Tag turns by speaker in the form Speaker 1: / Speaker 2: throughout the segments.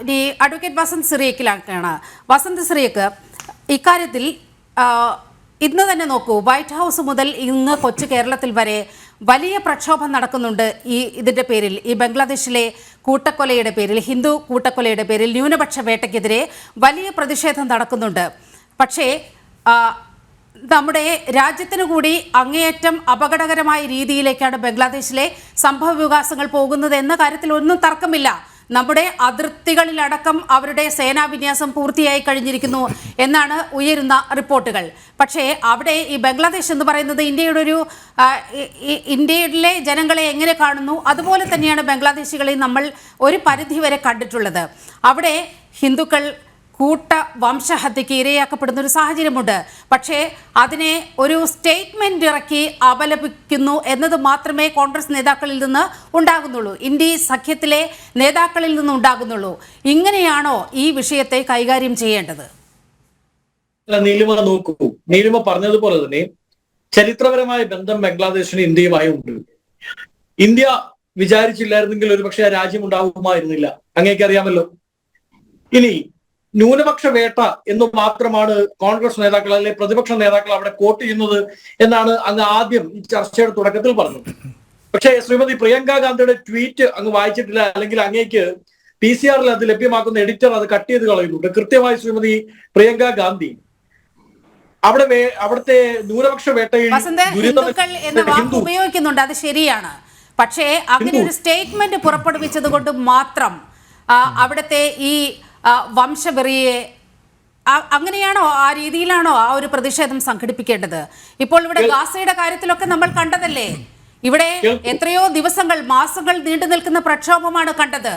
Speaker 1: ഇനി അഡ്വക്കേറ്റ് വസന്ത് സിറിയക്കിലാണ്. വസന്ത് സിറിയക്ക്, ഇക്കാര്യത്തിൽ ഇന്ന് തന്നെ നോക്കൂ, വൈറ്റ് ഹൗസ് മുതൽ ഇന്ന് കൊച്ചു കേരളത്തിൽ വരെ വലിയ പ്രക്ഷോഭം നടക്കുന്നുണ്ട്. ഇതിൻ്റെ പേരിൽ, ഈ ബംഗ്ലാദേശിലെ കൂട്ടക്കൊലയുടെ പേരിൽ, ഹിന്ദു കൂട്ടക്കൊലയുടെ പേരിൽ, ന്യൂനപക്ഷ വേട്ടയ്ക്കെതിരെ വലിയ പ്രതിഷേധം നടക്കുന്നുണ്ട്. പക്ഷേ നമ്മുടെ രാജ്യത്തിന് കൂടി അങ്ങേയറ്റം അപകടകരമായ രീതിയിലേക്കാണ് ബംഗ്ലാദേശിലെ സംഭവ വികാസങ്ങൾ പോകുന്നത് എന്ന കാര്യത്തിൽ ഒന്നും തർക്കമില്ല. നമ്മുടെ അതിർത്തികളിലടക്കം അവരുടെ സേനാവിന്യാസം പൂർത്തിയായി കഴിഞ്ഞിരിക്കുന്നു എന്നാണ് ഉയരുന്ന റിപ്പോർട്ടുകൾ. പക്ഷേ അവിടെ ഈ ബംഗ്ലാദേശ് എന്ന് പറയുന്നത് ഇന്ത്യയിലെ ജനങ്ങളെ എങ്ങനെ കാണുന്നു അതുപോലെ തന്നെയാണ് ബംഗ്ലാദേശികളെ നമ്മൾ ഒരു പരിധിവരെ കണ്ടിട്ടുള്ളത്. അവിടെ ഹിന്ദുക്കൾ കൂട്ട വംശഹത്യയ്ക്ക് ഇരയാക്കപ്പെടുന്ന ഒരു സാഹചര്യമുണ്ട്. പക്ഷേ അതിനെ ഒരു സ്റ്റേറ്റ്മെന്റ് ഇറക്കി അപലപിക്കുന്നു എന്നത് മാത്രമേ കോൺഗ്രസ് നേതാക്കളിൽ നിന്ന് ഉണ്ടാകുന്നുള്ളൂ, ഇന്ത്യ സഖ്യത്തിലെ നേതാക്കളിൽ നിന്ന് ഉണ്ടാകുന്നുള്ളൂ. ഇങ്ങനെയാണോ ഈ വിഷയത്തെ കൈകാര്യം ചെയ്യേണ്ടത്?
Speaker 2: നീലിമ നോക്കൂ, നീലിമ പറഞ്ഞതുപോലെ തന്നെ ചരിത്രപരമായ ബന്ധം ബംഗ്ലാദേശിന് ഇന്ത്യയുമായി ഉണ്ട്. ഇന്ത്യ വിചാരിച്ചില്ലായിരുന്നെങ്കിൽ ഒരുപക്ഷെ ആ രാജ്യം ഉണ്ടാകുമായിരുന്നില്ല, അങ്ങേക്ക് അറിയാമല്ലോ. ഇനി ന്യൂനപക്ഷ വേട്ട എന്ന് മാത്രമാണ് കോൺഗ്രസ് നേതാക്കൾ അല്ലെ പ്രതിപക്ഷ നേതാക്കൾ അവിടെ കോട്ട് ചെയ്യുന്നത് എന്നാണ് അങ്ങ് ആദ്യം ഈ ചർച്ചയുടെ തുടക്കത്തിൽ പറഞ്ഞത്. പക്ഷേ ശ്രീമതി പ്രിയങ്ക ഗാന്ധിയുടെ ട്വീറ്റ് അങ്ങ് വായിച്ചിട്ടില്ല, അല്ലെങ്കിൽ അങ്ങേക്ക് PCR അത് ലഭ്യമാക്കുന്ന എഡിറ്റർ അത് കട്ട് ചെയ്ത് കളയുന്നുണ്ട്. കൃത്യമായി ശ്രീമതി പ്രിയങ്ക ഗാന്ധി അവിടുത്തെ ന്യൂനപക്ഷ വേട്ടയിൽ
Speaker 1: ഉപയോഗിക്കുന്നുണ്ട്, അത് ശരിയാണ്. പക്ഷേ അങ്ങനെ ഒരു സ്റ്റേറ്റ്മെന്റ് പുറപ്പെടുവിച്ചത് കൊണ്ട് മാത്രം അവിടുത്തെ ഈ വംശവെറിയെ അങ്ങനെയാണോ, ആ രീതിയിലാണോ ആ ഒരു പ്രതിഷേധം സംഘടിപ്പിക്കേണ്ടത്? ഇപ്പോൾ ഇവിടെ ഗാസയുടെ കാര്യത്തിലൊക്കെ നമ്മൾ കണ്ടതല്ലേ, ഇവിടെ എത്രയോ ദിവസങ്ങൾ, മാസങ്ങൾ നീണ്ടു നിൽക്കുന്ന പ്രക്ഷോഭമാണ് കണ്ടത്,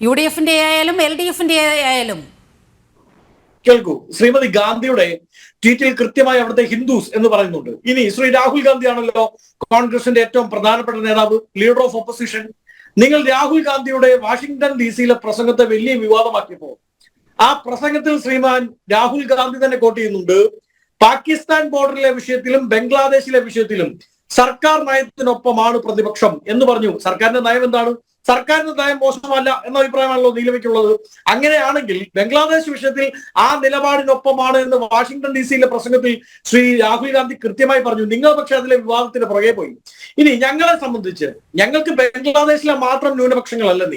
Speaker 1: UDF-ന്റെ ആയാലും LDF-ന്റെ ആയാലും.
Speaker 2: കേൾക്കൂ, ശ്രീമതി ഗാന്ധിയുടെ ട്വീറ്റിൽ കൃത്യമായി അവിടുത്തെ ഹിന്ദുസ് എന്ന് പറയുന്നുണ്ട്. ഇനി ശ്രീ രാഹുൽ ഗാന്ധി ആണല്ലോ കോൺഗ്രസിന്റെ ഏറ്റവും പ്രധാനപ്പെട്ട നേതാവ്, ലീഡർ ഓഫ് ഓപ്പോസിഷൻ. നിങ്ങൾ രാഹുൽ ഗാന്ധിയുടെ വാഷിംഗ്ടൺ DC-യിലെ പ്രസംഗത്തെ വലിയ വിവാദമാക്കിയപ്പോ ആ പ്രസംഗത്തിൽ ശ്രീമാൻ രാഹുൽ ഗാന്ധി തന്നെ കോട്ട് ചെയ്യുന്നുണ്ട്, പാകിസ്ഥാൻ ബോർഡറിലെ വിഷയത്തിലും ബംഗ്ലാദേശിലെ വിഷയത്തിലും സർക്കാർ നയത്തിനൊപ്പമാണ് പ്രതിപക്ഷം എന്ന് പറഞ്ഞു. സർക്കാരിന്റെ നയം എന്താണ്? സർക്കാരിന്റെ നയം മോശമല്ല എന്ന അഭിപ്രായമാണല്ലോ നീലവയ്ക്കുള്ളത്. അങ്ങനെയാണെങ്കിൽ ബംഗ്ലാദേശ് വിഷയത്തിൽ ആ നിലപാടിനൊപ്പമാണ് എന്ന് വാഷിംഗ്ടൺ DC-യിലെ പ്രസംഗത്തിൽ ശ്രീ രാഹുൽ ഗാന്ധി കൃത്യമായി പറഞ്ഞു. നിങ്ങൾ പക്ഷെ അതിലെ വിവാദത്തിന് പുറകെ പോയി. ഇനി ഞങ്ങളെ സംബന്ധിച്ച്, ഞങ്ങൾക്ക് ബംഗ്ലാദേശിലെ മാത്രം ന്യൂനപക്ഷങ്ങളല്ല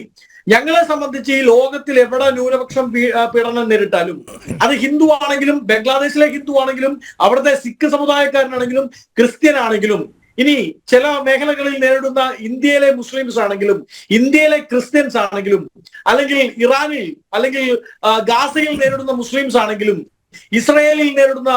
Speaker 2: ഞങ്ങളെ സംബന്ധിച്ച് ഈ ലോകത്തിൽ എവിടെ ന്യൂനപക്ഷം പീഡനം നേരിട്ടാലും, അത് ഹിന്ദു ആണെങ്കിലും ബംഗ്ലാദേശിലെ ഹിന്ദു ആണെങ്കിലും അവിടുത്തെ സിഖ് സമുദായക്കാരനാണെങ്കിലും ക്രിസ്ത്യൻ ആണെങ്കിലും, ഇനി ചില മേഖലകളിൽ നേരിടുന്ന ഇന്ത്യയിലെ മുസ്ലിംസ് ആണെങ്കിലും ഇന്ത്യയിലെ ക്രിസ്ത്യൻസ് ആണെങ്കിലും, അല്ലെങ്കിൽ ഇറാനിൽ അല്ലെങ്കിൽ ഗാസയിൽ നേരിടുന്ന മുസ്ലിംസ് ആണെങ്കിലും ഇസ്രയേലിൽ നേരിടുന്ന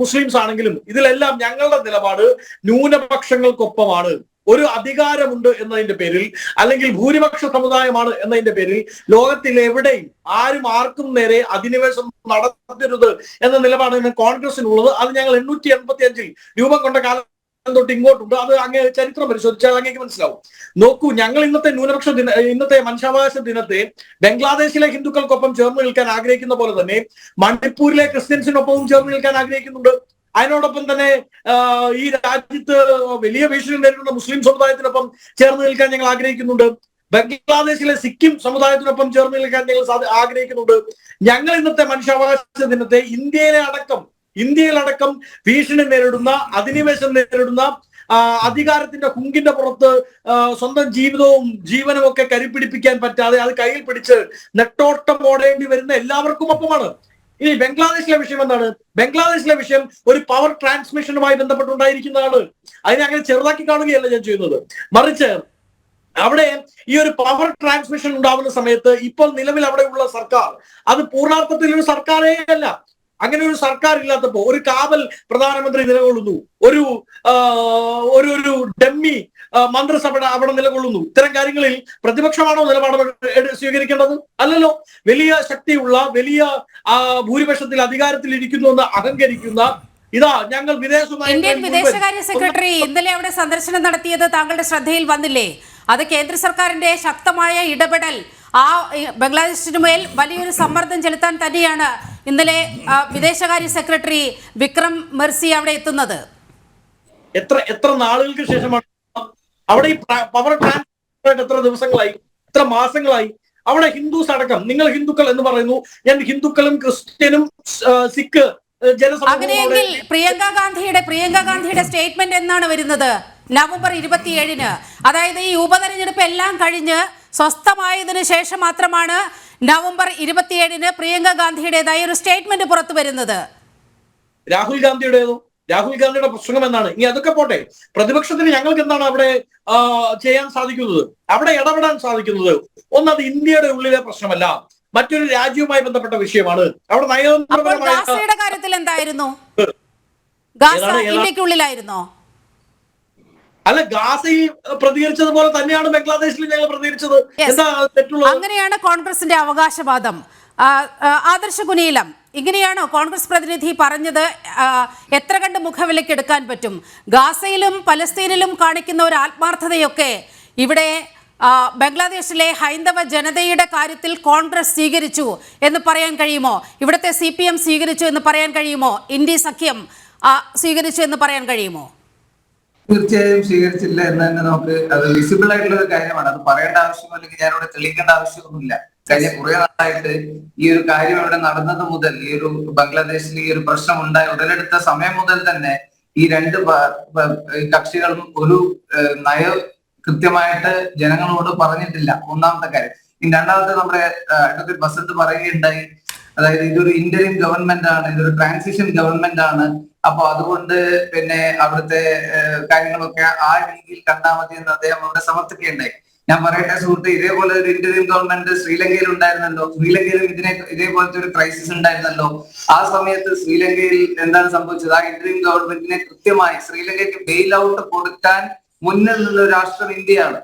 Speaker 2: മുസ്ലിംസ് ആണെങ്കിലും, ഇതിലെല്ലാം ഞങ്ങളുടെ നിലപാട് ന്യൂനപക്ഷങ്ങൾക്കൊപ്പമാണ്. ഒരു അധികാരമുണ്ട് എന്നതിന്റെ പേരിൽ, അല്ലെങ്കിൽ ഭൂരിപക്ഷ സമുദായമാണ് എന്നതിന്റെ പേരിൽ ലോകത്തിൽ എവിടെയും ആരും ആർക്കും നേരെ അധിനിവേശം നടത്തരുത് എന്ന നിലപാടാണ് കോൺഗ്രസിനുള്ളത്. അത് ഞങ്ങൾ 885 രൂപം കൊണ്ട കാലം തൊട്ട് ഇങ്ങോട്ടുണ്ട്. അത് അങ്ങ് ചരിത്രം പരിശോധിച്ചാൽ അങ്ങേക്ക് മനസ്സിലാവും. നോക്കൂ, ഞങ്ങൾ ഇന്നത്തെ മനുഷ്യാവകാശ ദിനത്തെ ബംഗ്ലാദേശിലെ ഹിന്ദുക്കൾക്കൊപ്പം ചേർന്ന് നിൽക്കാൻ ആഗ്രഹിക്കുന്ന പോലെ തന്നെ മണിപ്പൂരിലെ ക്രിസ്ത്യൻസിനൊപ്പവും ചേർന്ന് നിൽക്കാൻ ആഗ്രഹിക്കുന്നുണ്ട്. അതിനോടൊപ്പം തന്നെ ഈ രാജ്യത്ത് വലിയ ഭീഷണി നേരിടുന്ന മുസ്ലിം സമുദായത്തിനൊപ്പം ചേർന്ന് നിൽക്കാൻ ഞങ്ങൾ ആഗ്രഹിക്കുന്നുണ്ട്. ബംഗ്ലാദേശിലെ സിക്കിം സമുദായത്തിനൊപ്പം ചേർന്ന് നിൽക്കാൻ ഞങ്ങൾ ആഗ്രഹിക്കുന്നുണ്ട്. ഞങ്ങൾ ഇന്നത്തെ മനുഷ്യാവകാശ ദിനത്തെ ഇന്ത്യയിലടക്കം ഭീഷണി നേരിടുന്ന, അധിനിവേശം നേരിടുന്ന, അധികാരത്തിന്റെ ഹുങ്കിന്റെ പുറത്ത് സ്വന്തം ജീവിതവും ജീവനും ഒക്കെ കരുപിടിപ്പിക്കാൻ പറ്റാതെ അത് കയ്യിൽ പിടിച്ച് നെട്ടോട്ടം ഓടേണ്ടി വരുന്ന എല്ലാവർക്കും ഒപ്പമാണ്. ഇനി ബംഗ്ലാദേശിലെ വിഷയം എന്താണ്? ബംഗ്ലാദേശിലെ വിഷയം ഒരു പവർ ട്രാൻസ്മിഷനുമായി ബന്ധപ്പെട്ടുണ്ടായിരിക്കുന്നതാണ്. അതിനെ അങ്ങനെ ചെറുതാക്കി കാണുകയല്ല ഞാൻ ചെയ്യുന്നത്. മറിച്ച് അവിടെ ഈ ഒരു പവർ ട്രാൻസ്മിഷൻ ഉണ്ടാവുന്ന സമയത്ത് ഇപ്പോൾ നിലവിൽ അവിടെയുള്ള സർക്കാർ അത് പൂർണ്ണാർത്ഥത്തിൽ ഒരു സർക്കാരേ അല്ല. അങ്ങനെ ഒരു സർക്കാർ ഇല്ലാത്തപ്പോ ഒരു കാവൽ പ്രധാനമന്ത്രി നിലകൊള്ളുന്നു, ഒരു ഡമ്മി മന്ത്രിസഭ അവിടെ നിലകൊള്ളുന്നു. ഇത്തരം കാര്യങ്ങളിൽ പ്രതിപക്ഷമാണോ നിലപാട് സ്വീകരിക്കേണ്ടത്? അല്ലല്ലോ. വലിയ ശക്തിയുള്ള, വലിയ ഭൂരിപക്ഷത്തിൽ അധികാരത്തിൽ ഇരിക്കുന്നു എന്ന് അഹങ്കരിക്കുന്ന ഞങ്ങൾ
Speaker 1: ഇന്ത്യൻ വിദേശകാര്യ സെക്രട്ടറി ഇന്നലെ അവിടെ സന്ദർശനം നടത്തിയത് താങ്കളുടെ ശ്രദ്ധയിൽ വന്നില്ലേ? അത് കേന്ദ്ര സർക്കാരിന്റെ ശക്തമായ ഇടപെടൽ ആ ബംഗ്ലാദേശിന് മേൽ വലിയൊരു സമ്മർദ്ദം ചെലുത്താൻ തന്നെയാണ് ഇന്നലെ വിദേശകാര്യ സെക്രട്ടറി വിക്രം മിർസി അവിടെ എത്തുന്നത്.
Speaker 2: എത്ര നാളുകൾക്ക് ശേഷമാണ് അവിടെ ഈ പവർ ട്രാൻസ്ഫർ? എത്ര ദിവസങ്ങളായി, എത്ര മാസങ്ങളായി? അവിടെ ഹിന്ദുസ് അടക്കം, നിങ്ങൾ ഹിന്ദുക്കൾ എന്ന് പറയുന്നു, ഞാൻ ഹിന്ദുക്കളും ക്രിസ്ത്യനും സിഖ്
Speaker 1: അങ്ങനെയെങ്കിൽ പ്രിയങ്ക ഗാന്ധിയുടെ സ്റ്റേറ്റ്മെന്റ് എന്നാണ് വരുന്നത്? നവംബർ 27-ന്. അതായത് ഈ ഉപതെരഞ്ഞെടുപ്പ് എല്ലാം കഴിഞ്ഞ് സ്വസ്ഥമായതിനു ശേഷം മാത്രമാണ് നവംബർ 27-ന് പ്രിയങ്ക ഗാന്ധിയുടേതായ ഒരു സ്റ്റേറ്റ്മെന്റ് പുറത്തു വരുന്നത്.
Speaker 2: രാഹുൽ ഗാന്ധിയുടെ പ്രസംഗം എന്നാണ്. ഇനി അതൊക്കെ പോട്ടെ, പ്രതിപക്ഷത്തിന് ഞങ്ങൾക്ക് എന്താണ് അവിടെ ചെയ്യാൻ സാധിക്കുന്നത്, അവിടെ ഇടപെടാൻ സാധിക്കുന്നത്? ഒന്നത് ഇന്ത്യയുടെ ഉള്ളിലെ പ്രശ്നമല്ല, മറ്റൊരു രാജ്യവുമായി ബന്ധപ്പെട്ട വിഷയമാണ്. അവിടെ
Speaker 1: ഗാസയുടെ കാര്യത്തിൽ എന്തായിരുന്നു? ഗാസ ഇന്ത്യക്കുള്ളിലായിരുന്നോ?
Speaker 2: അല്ല, ഗാസയിൽ പ്രതികരിച്ചതുപോലെ തന്നെയാണ് ബംഗ്ലാദേശിൽ ഞങ്ങൾ പ്രതികരിച്ചത്. എന്താ തെറ്റുള്ളത്?
Speaker 1: അങ്ങനെയാണ് കോൺഗ്രസിന്റെ അവകാശവാദം. ആദർശ കുനീലം, ഇങ്ങനെയാണോ കോൺഗ്രസ് പ്രതിനിധി പറഞ്ഞത്? എത്ര കണ്ട് മുഖവിലയ്ക്ക് എടുക്കാൻ പറ്റും? ഗാസയിലും പലസ്തീനിലും കാണിക്കുന്ന ഒരു ആത്മാർത്ഥതയൊക്കെ ഇവിടെ ബംഗ്ലാദേശിലെ ഹൈന്ദവ ജനതയുടെ കാര്യത്തിൽ കോൺഗ്രസ് സ്വീകരിച്ചു എന്ന് പറയാൻ കഴിയുമോ? ഇവിടുത്തെ CPM സ്വീകരിച്ചു എന്ന് പറയാൻ കഴിയുമോ? ഇന്ത്യ സഖ്യം സ്വീകരിച്ചു എന്ന് പറയാൻ കഴിയുമോ?
Speaker 3: തീർച്ചയായും സ്വീകരിച്ചില്ല എന്ന് തന്നെ നമുക്ക് അത് വിസിബിൾ ആയിട്ടുള്ള ഒരു കാര്യമാണ്. അത് പറയേണ്ട ആവശ്യമോ അല്ലെങ്കിൽ ഞാനിവിടെ തെളിയിക്കേണ്ട ആവശ്യമൊന്നുമില്ല. കഴിഞ്ഞ കുറെ നാളായിട്ട് ഈ ഒരു കാര്യം ഇവിടെ നടന്നത് മുതൽ, ഈ ഒരു ബംഗ്ലാദേശിൽ ഈ ഒരു പ്രശ്നം ഉണ്ടായി ഉടലെടുത്ത സമയം മുതൽ തന്നെ ഈ രണ്ട് കക്ഷികളും ഒരു നയ കൃത്യമായിട്ട് ജനങ്ങളോട് പറഞ്ഞിട്ടില്ല. ഒന്നാമത്തെ കാര്യം. ഇനി രണ്ടാമത്തെ, നമ്മുടെ അഡ്വക്കേറ്റ് ബസന്ത് പറയുകയുണ്ടായി, അതായത് ഇതൊരു ഇന്ററിം ഗവൺമെന്റ് ആണ്, ഇതൊരു ട്രാൻസിഷൻ ഗവൺമെന്റ് ആണ്, അപ്പൊ അതുകൊണ്ട് പിന്നെ അവിടുത്തെ കാര്യങ്ങളൊക്കെ ആ രീതിയിൽ കണ്ടാൽ മതി എന്ന് അദ്ദേഹം അവിടെ സമർത്ഥിക്കുകയുണ്ടായി. ഞാൻ പറയട്ടെ സുഹൃത്ത്, ഇതേപോലെ ഒരു ഇന്ററിം ഗവൺമെന്റ് ശ്രീലങ്കയിൽ ഉണ്ടായിരുന്നല്ലോ. ശ്രീലങ്കയിലും ഇതേപോലത്തെ ഒരു ക്രൈസിസ് ഉണ്ടായിരുന്നല്ലോ. ആ സമയത്ത് ശ്രീലങ്കയിൽ എന്താണ് സംഭവിച്ചത്? ആ ഇന്ററിം ഗവൺമെന്റിനെ കൃത്യമായി ശ്രീലങ്കയ്ക്ക് ബെയിൽ ഔട്ട് കൊടുക്കാൻ മുന്നിൽ നിന്ന രാഷ്ട്രം ഇന്ത്യയാണ്.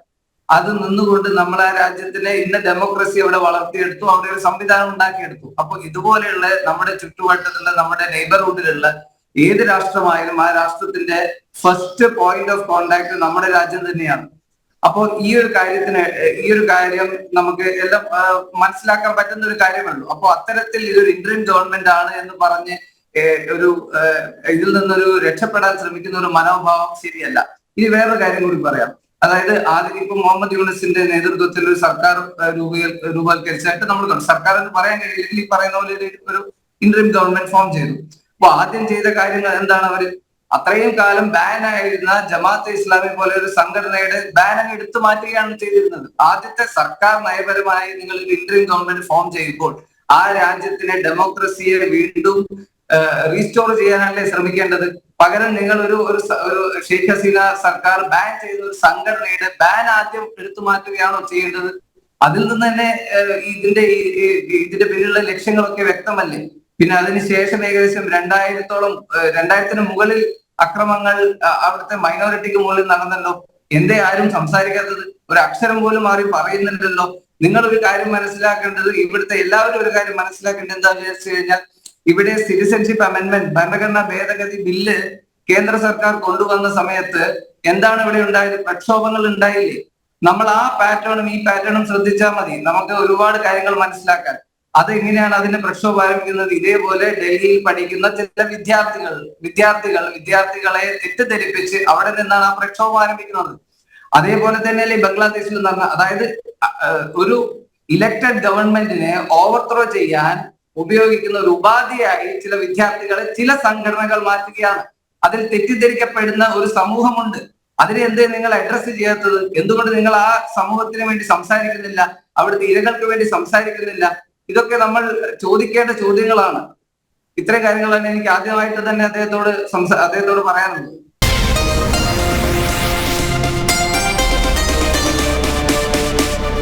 Speaker 3: അത് നിന്നുകൊണ്ട് നമ്മൾ ആ രാജ്യത്തിലെ ഇന്ന ഡെമോക്രസി അവിടെ വളർത്തിയെടുത്തു, അവിടെ ഒരു സംവിധാനം ഉണ്ടാക്കിയെടുത്തു. അപ്പൊ ഇതുപോലെയുള്ള നമ്മുടെ ചുറ്റുവട്ടത്തുള്ള, നമ്മുടെ നെയ്ബർഹുഡിലുള്ള ഏത് രാഷ്ട്രമായാലും ആ രാഷ്ട്രത്തിന്റെ ഫസ്റ്റ് പോയിന്റ് ഓഫ് കോണ്ടാക്ട് നമ്മുടെ രാജ്യം തന്നെയാണ്. അപ്പോൾ ഈ ഒരു കാര്യം നമുക്ക് എല്ലാം മനസ്സിലാക്കാൻ പറ്റുന്ന ഒരു കാര്യമല്ലോ. അപ്പൊ അത്തരത്തിൽ ഇതൊരു ഇന്ററിം ഗവൺമെന്റ് ആണ് എന്ന് പറഞ്ഞ് ഒരു ഇതിൽ നിന്നൊരു രക്ഷപ്പെടാൻ ശ്രമിക്കുന്ന ഒരു മനോഭാവം ശരിയല്ല. ഇനി വേറൊരു കാര്യം കൂടി പറയാം. അതായത് ആദ്യം ഇപ്പൊ മുഹമ്മദ് യൂനിസിന്റെ നേതൃത്വത്തിൽ ഒരു സർക്കാർ രൂപവൽക്കരിച്ചായിട്ട് നമ്മൾ സർക്കാർ എന്ന് പറയാൻ കഴിയില്ലെങ്കിൽ ഈ പറയുന്ന പോലെ ഒരു ഇന്ററിം ഗവൺമെന്റ് ഫോം ചെയ്തു. അപ്പൊ ആദ്യം ചെയ്ത കാര്യങ്ങൾ എന്താണ്? അവർ അത്രയും കാലം ബാൻ ആയിരുന്ന ജമാഅത്തെ ഇസ്ലാമി പോലെ ഒരു സംഘടനയുടെ ബാൻ അങ്ങ് എടുത്തു മാറ്റുകയാണ് ചെയ്തിരുന്നത്. ആദ്യത്തെ സർക്കാർ നയപരമായി നിങ്ങൾ ഒരു ഇന്ററിം ഗവൺമെന്റ് ഫോം ചെയ്യുമ്പോൾ ആ രാജ്യത്തിനെ ഡെമോക്രസിയെ വീണ്ടും റീസ്റ്റോർ ചെയ്യാനല്ലേ ശ്രമിക്കേണ്ടത്? പകരം നിങ്ങൾ ഒരു ഷെയ്ഖ് ഹസീന സർക്കാർ ബാൻ ചെയ്ത ഒരു സംഘടനയുടെ ബാൻ ആദ്യം എടുത്തു മാറ്റുകയാണോ ചെയ്യേണ്ടത്? അതിൽ നിന്ന് തന്നെ ഇതിന്റെ പിന്നിലുള്ള ലക്ഷ്യങ്ങളൊക്കെ വ്യക്തമല്ലേ? പിന്നെ അതിനുശേഷം ഏകദേശം 2000-ത്തിന് മുകളിൽ അക്രമങ്ങൾ അവിടുത്തെ മൈനോറിറ്റിക്ക് മുകളിൽ നടന്നല്ലോ. എന്തേ ആരും സംസാരിക്കാത്തത്? ഒരു അക്ഷരം പോലും ആരും പറയുന്നുണ്ടല്ലോ. നിങ്ങൾ ഒരു കാര്യം മനസ്സിലാക്കേണ്ടത്, ഇവിടുത്തെ എല്ലാവരും ഒരു കാര്യം മനസ്സിലാക്കേണ്ടത് എന്താണെന്ന് വിചാരിച്ചു കഴിഞ്ഞാൽ, ഇവിടെ സിറ്റിസൺഷിപ്പ് അമെന്റ്മെന്റ് ഭരണഘടനാ ഭേദഗതി ബില്ല് കേന്ദ്ര സർക്കാർ കൊണ്ടുവന്ന സമയത്ത് എന്താണ് ഇവിടെ ഉണ്ടായത്? പ്രക്ഷോഭങ്ങൾ ഉണ്ടായില്ലേ? നമ്മൾ ആ പാറ്റേണും ഈ പാറ്റേണും ശ്രദ്ധിച്ചാൽ മതി, നമുക്ക് ഒരുപാട് കാര്യങ്ങൾ മനസ്സിലാക്കാൻ. അത് എങ്ങനെയാണ് അതിന്റെ പ്രക്ഷോഭം ആരംഭിക്കുന്നത്? ഇതേപോലെ ഡൽഹിയിൽ പഠിക്കുന്ന ചില വിദ്യാർത്ഥികളെ തെറ്റിദ്ധരിപ്പിച്ച് അവിടെ നിന്നാണ് ആ പ്രക്ഷോഭം ആരംഭിക്കുന്നത്. അതേപോലെ തന്നെയല്ലേ ബംഗ്ലാദേശിൽ നടന്ന, അതായത് ഒരു ഇലക്ടഡ് ഗവൺമെന്റിനെ ഓവർത്രോ ചെയ്യാൻ ഉപയോഗിക്കുന്ന ഒരു ഉപാധിയായി ചില വിദ്യാർത്ഥികളെ ചില സംഘടനകൾ മാറ്റുകയാണ്. അതിൽ തെറ്റിദ്ധരിക്കപ്പെടുന്ന ഒരു സമൂഹമുണ്ട്. അതിനെ എന്തേ നിങ്ങൾ അഡ്രസ് ചെയ്യാത്തത്? എന്തുകൊണ്ട് നിങ്ങൾ ആ സമൂഹത്തിന് വേണ്ടി സംസാരിക്കുന്നില്ല? അവിടുത്തെ ഇരകൾക്ക് വേണ്ടി സംസാരിക്കുന്നില്ല? ഇതൊക്കെ നമ്മൾ ചോദിക്കേണ്ട ചോദ്യങ്ങളാണ്. ഇത്തരം കാര്യങ്ങളാണ് എനിക്ക് ആദ്യമായിട്ട് തന്നെ അദ്ദേഹത്തോട് പറയാനുള്ളത്.